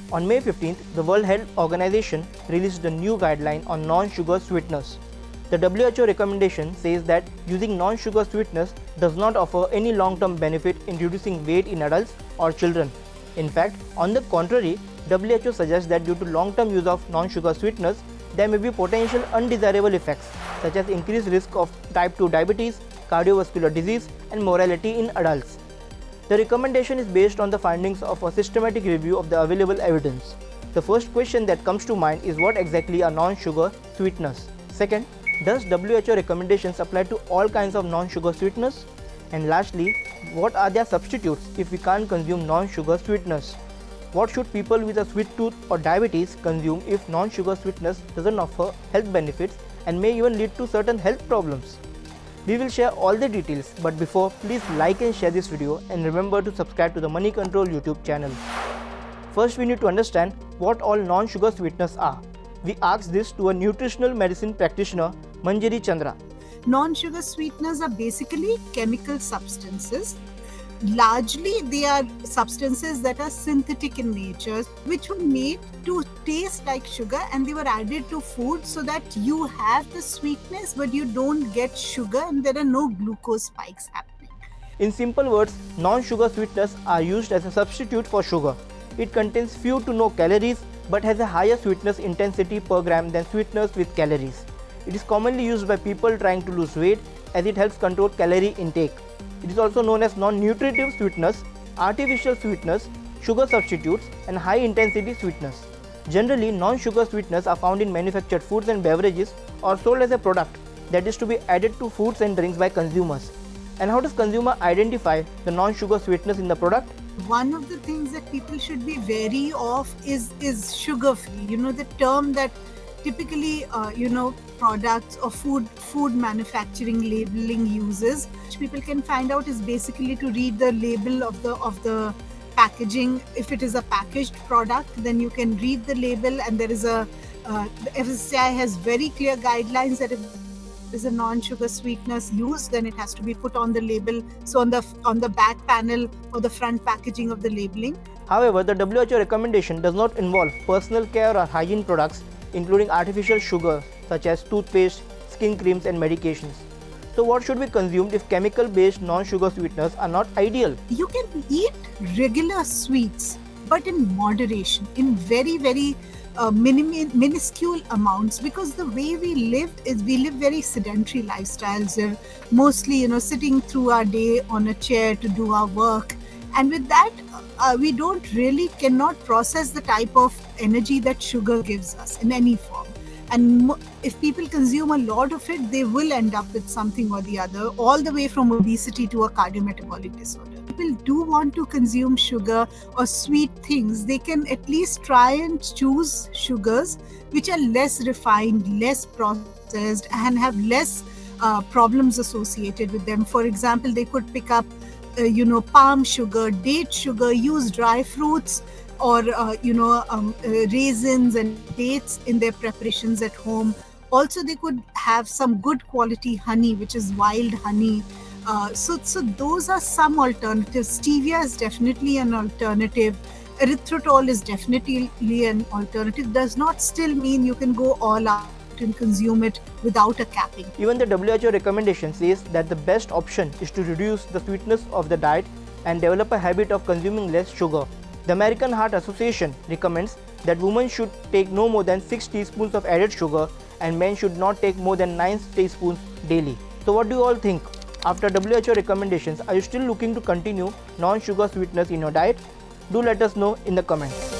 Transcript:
On May 15th, the World Health Organization released a new guideline on non-sugar sweeteners. The WHO recommendation says that using non-sugar sweeteners does not offer any long-term benefit in reducing weight in adults or children. In fact, on the contrary, WHO suggests that due to long-term use of non-sugar sweeteners, there may be potential undesirable effects such as increased risk of type 2 diabetes, cardiovascular disease, and mortality in adults. The recommendation is based on the findings of a systematic review of the available evidence. The first question that comes to mind is what exactly are non-sugar sweeteners? Second, does WHO recommendations apply to all kinds of non-sugar sweeteners? And lastly, what are their substitutes if we can't consume non-sugar sweeteners? What should people with a sweet tooth or diabetes consume if non-sugar sweeteners doesn't offer health benefits and may even lead to certain health problems? We will share all the details, but before, please like and share this video and remember to subscribe to the Moneycontrol YouTube channel. First, we need to understand what all non-sugar sweeteners are. We asked this to a nutritional medicine practitioner, Manjari Chandra. Non-sugar sweeteners are basically chemical substances. Largely, they are substances that are synthetic in nature, which were made to taste like sugar, and they were added to food so that you have the sweetness but you don't get sugar and there are no glucose spikes happening. In simple words, non-sugar sweeteners are used as a substitute for sugar. It contains few to no calories but has a higher sweetness intensity per gram than sweeteners with calories. It is commonly used by people trying to lose weight as it helps control calorie intake. It is also known as non-nutritive sweeteners, artificial sweeteners, sugar substitutes, and high-intensity sweeteners. Generally, non-sugar sweeteners are found in manufactured foods and beverages or sold as a product that is to be added to foods and drinks by consumers. And how does consumer identify the non-sugar sweeteners in the product? One of the things that people should be wary of is sugar-free. The term that typically products or food manufacturing labeling uses, which people can find out, is basically to read the label of the packaging. If it is a packaged product, then you can read the label, and there is the FSSAI has very clear guidelines that if there's a non-sugar sweeteners used, then it has to be put on the label, so on the back panel or the front packaging of the labeling. However, the WHO recommendation does not involve personal care or hygiene products including artificial sugar such as toothpaste, skin creams, and medications. So what should be consumed if chemical-based non-sugar sweeteners are not ideal? You can eat regular sweets, but in moderation, in very, very minuscule amounts, because the way we live very sedentary lifestyles. We're mostly, sitting through our day on a chair to do our work. And with that, we cannot process the type of energy that sugar gives us in any form. And if people consume a lot of it, they will end up with something or the other, all the way from obesity to a cardiometabolic disorder. People do want to consume sugar or sweet things. They can at least try and choose sugars which are less refined, less processed, and have less problems associated with them. For example, they could pick up palm sugar, date sugar, use dry fruits or raisins and dates in their preparations at home. Also, they could have some good quality honey, which is wild honey. So those are some alternatives. Stevia is definitely an alternative. Erythritol is definitely an alternative. Does not still mean you can go all out and consume it without a capping. Even the WHO recommendation says that the best option is to reduce the sweetness of the diet and develop a habit of consuming less sugar. The American Heart Association recommends that women should take no more than 6 teaspoons of added sugar and men should not take more than 9 teaspoons daily. So what do you all think? After WHO recommendations, are you still looking to continue non-sugar sweeteners in your diet? Do let us know in the comments.